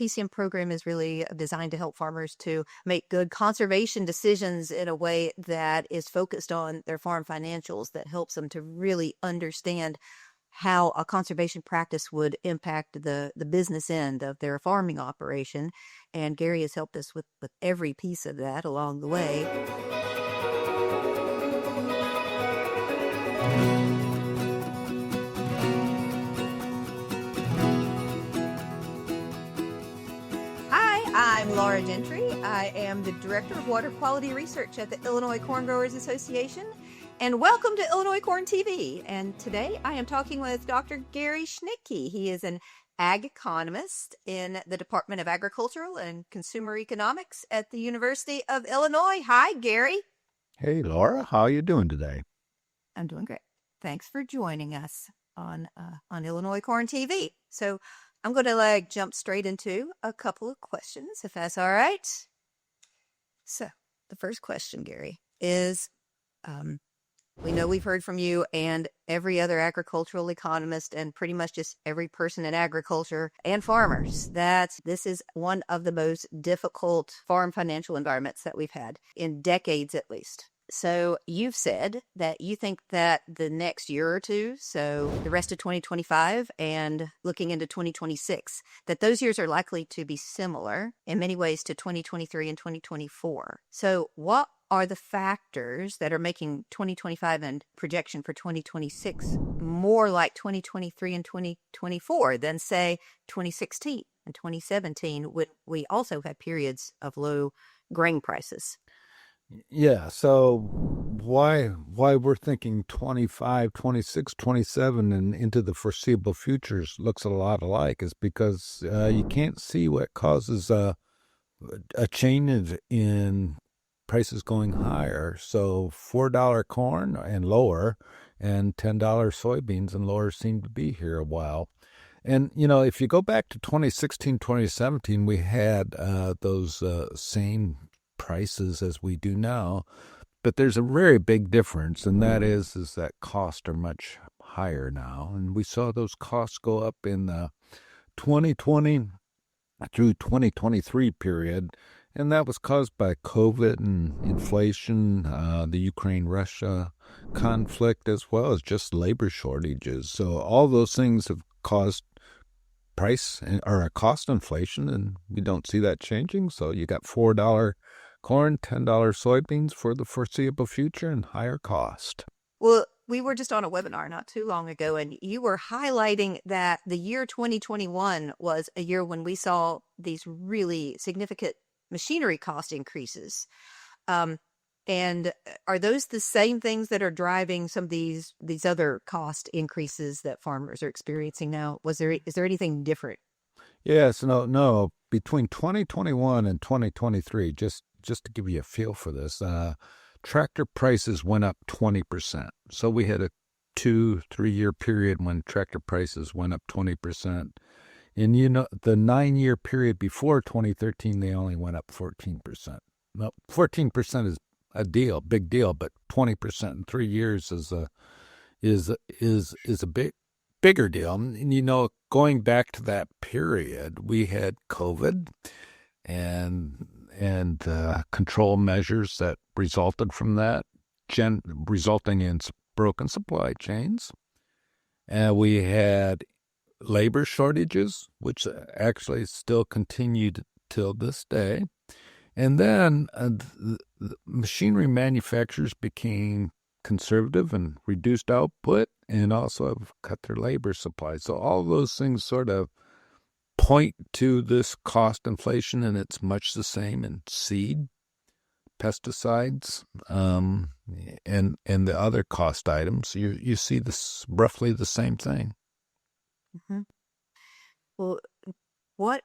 PCM program is really designed to help farmers to make good conservation decisions in a way that is focused on their farm financials, that helps them to really understand how a conservation practice would impact the business end of their farming operation. And Gary has helped us with every piece of that along the way. Hi, I'm Laura Gentry. I am the Director of Water Quality Research at the Illinois Corn Growers Association. And welcome to Illinois Corn TV. And today I am talking with Dr. Gary Schnitkey. He is an ag economist in the Department of Agricultural and Consumer Economics at the University of Illinois. Hi, Gary. Hey, Laura. How are you doing today? I'm doing great. Thanks for joining us on Illinois Corn TV. So I'm going to jump straight into a couple of questions, if that's all right. So the first question, Gary, is we know we've heard from you and every other agricultural economist and pretty much just every person in agriculture and farmers that this is one of the most difficult farm financial environments that we've had in decades at least. So you've said that you think that the next year or two, so the rest of 2025 and looking into 2026, that those years are likely to be similar in many ways to 2023 and 2024. So what are the factors that are making 2025 and projection for 2026 more like 2023 and 2024 than, say, 2016 and 2017, when we also had periods of low grain prices? Yeah, so why we're thinking 25, 26, 27 and into the foreseeable futures looks a lot alike is because you can't see what causes a change in prices going higher. So $4 corn and lower and $10 soybeans and lower seem to be here a while. And, if you go back to 2016, 2017, we had those same prices as we do now, but there's a very big difference, and that is that costs are much higher now. And we saw those costs go up in the 2020 through 2023 period. And that was caused by COVID and inflation, the Ukraine-Russia conflict, as well as just labor shortages. So all those things have caused cost inflation, and we don't see that changing. So you got $4 corn, $10 soybeans for the foreseeable future, and higher cost. Well, we were just on a webinar not too long ago, and you were highlighting that the year 2021 was a year when we saw these really significant machinery cost increases. And are those the same things that are driving some of these other cost increases that farmers are experiencing now? Is there anything different? Yes, no. Between 2021 and 2023, just to give you a feel for this, tractor prices went up 20%. So we had a 2-3 year period when tractor prices went up 20%. And the 9-year period before 2013, they only went up 14%. Now, 14% is a big deal, but 20% in 3 years is a bigger deal. And going back to that period, we had COVID and control measures that resulted from that, resulting in broken supply chains. And we had labor shortages, which actually still continued till this day. And then the machinery manufacturers became conservative and reduced output and also have cut their labor supply. So all those things sort of point to this cost inflation, and it's much the same in seed, pesticides, and the other cost items. You see this roughly the same thing. Mm-hmm. Well, what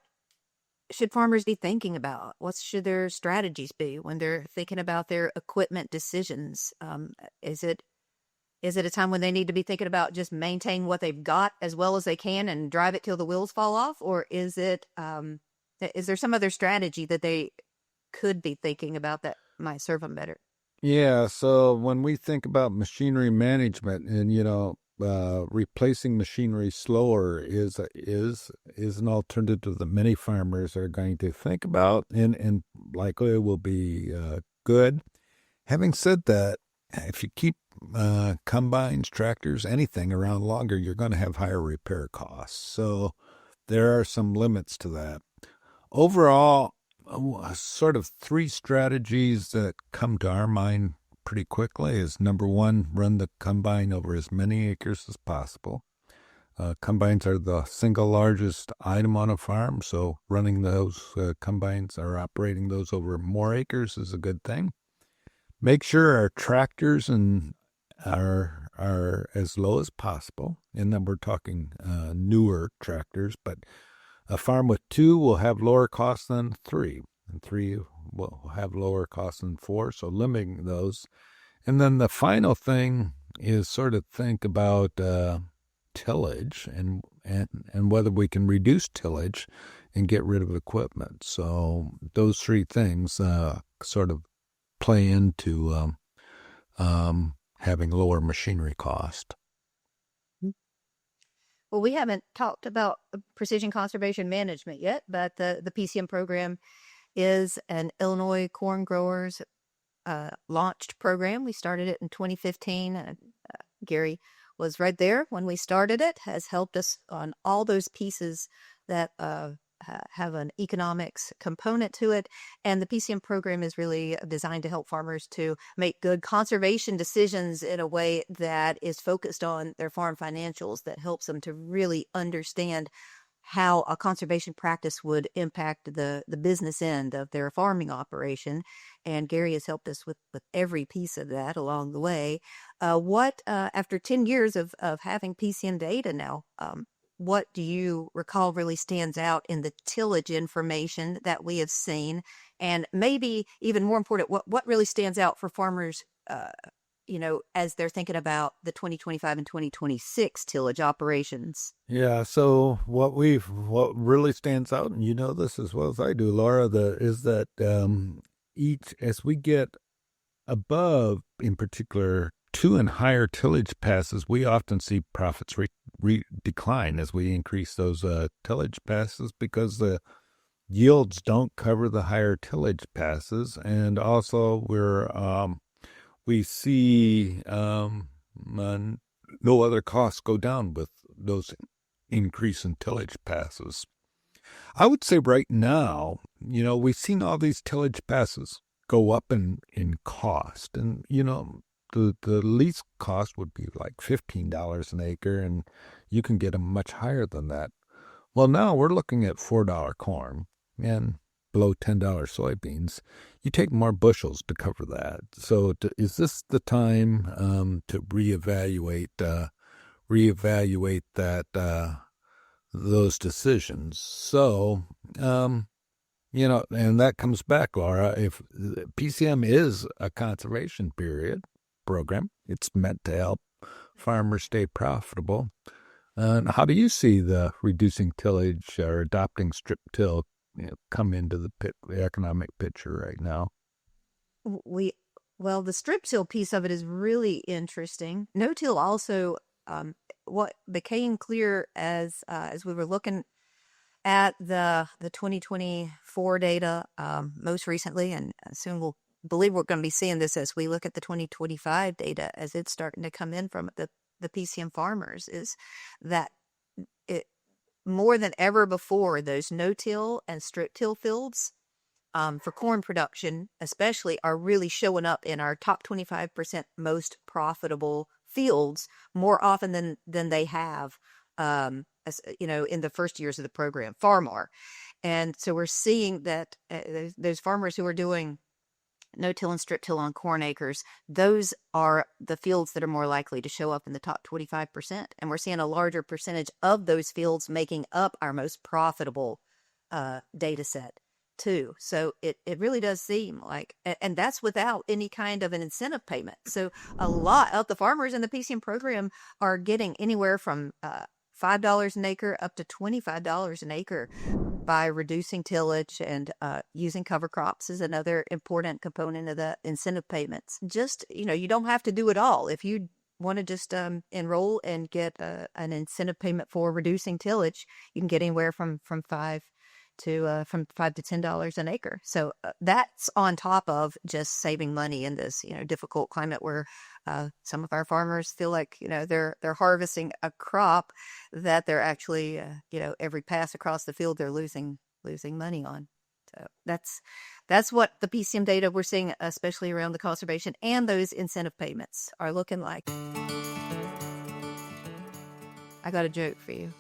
should farmers be thinking about? What should their strategies be when they're thinking about their equipment decisions? Is it a time when they need to be thinking about just maintain what they've got as well as they can and drive it till the wheels fall off? Or is there some other strategy that they could be thinking about that might serve them better? Yeah, so when we think about machinery management, and replacing machinery slower is an alternative that many farmers are going to think about, and likely will be good. Having said that, if you keep combines, tractors, anything around longer, you're going to have higher repair costs. So there are some limits to that. Overall, sort of three strategies that come to our mind pretty quickly is number one, run the combine over as many acres as possible. Combines are the single largest item on a farm, so running those combines or operating those over more acres is a good thing. Make sure our tractors are as low as possible, and then we're talking newer tractors, but a farm with two will have lower costs than three, and three will have lower costs than four, so limiting those. And then the final thing is sort of think about tillage and whether we can reduce tillage and get rid of equipment. So those three things sort of play into having lower machinery cost. Well, we haven't talked about precision conservation management yet, but the PCM program is an Illinois corn growers launched program. We started it in 2015. Gary was right there when we started it, has helped us on all those pieces that have an economics component to it. And the PCM program is really designed to help farmers to make good conservation decisions in a way that is focused on their farm financials, that helps them to really understand how a conservation practice would impact the business end of their farming operation. And Gary has helped us with every piece of that along the way. After 10 years of having PCM data now, what do you recall really stands out in the tillage information that we have seen? And maybe even more important, what really stands out for farmers, as they're thinking about the 2025 and 2026 tillage operations? Yeah, so what really stands out, and you know this as well as I do, Laura, is that as we get above, in particular, two and higher tillage passes, we often see profits decline as we increase those tillage passes because the yields don't cover the higher tillage passes, and also we see no other costs go down with those increase in tillage passes. I would say right now, we've seen all these tillage passes go up in cost, and the least cost would be like $15 an acre, and you can get them much higher than that. Well, now we're looking at $4 corn and below $10 soybeans. You take more bushels to cover that. So is this the time to reevaluate those decisions? So, and that comes back, Laura, if PCM is a conservation program, it's meant to help farmers stay profitable. And how do you see the reducing tillage or adopting strip till come into the economic picture right now? The strip till piece of it is really interesting. No till also, what became clear as we were looking at the 2024 data most recently, and soon we'll believe we're going to be seeing this as we look at the 2025 data as it's starting to come in from the PCM farmers, is that it more than ever before, those no-till and strip-till fields for corn production especially are really showing up in our top 25% most profitable fields more often than they have in the first years of the program, far more. And so we're seeing that those farmers who are doing no-till and strip-till on corn acres, those are the fields that are more likely to show up in the top 25%. And we're seeing a larger percentage of those fields making up our most profitable data set too. So it really does seem like, and that's without any kind of an incentive payment. So a lot of the farmers in the PCM program are getting anywhere from $5 an acre up to $25 an acre by reducing tillage, and using cover crops is another important component of the incentive payments. Just, you don't have to do it all. If you want to just enroll and get an incentive payment for reducing tillage, you can get anywhere from $5 to $10 an acre. So that's on top of just saving money in this difficult climate where some of our farmers feel like they're harvesting a crop that they're actually every pass across the field they're losing money on. So that's what the PCM data we're seeing, especially around the conservation and those incentive payments, are looking like. I got a joke for you.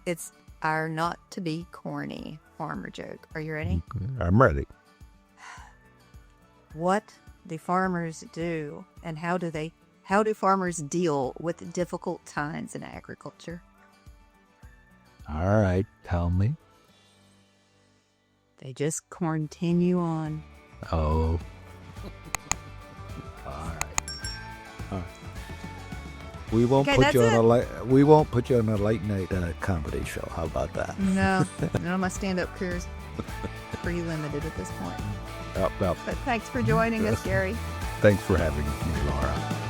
It's our not to be corny farmer joke. Are you ready? I'm ready. What do farmers do, and how do farmers deal with difficult times in agriculture? All right, tell me. They just continue on. Oh. All right. We won't put you on a late night comedy show. How about that? No, my stand-up career is pretty limited at this point. Well, But thanks for joining us, Gary. Thanks for having me, Laura.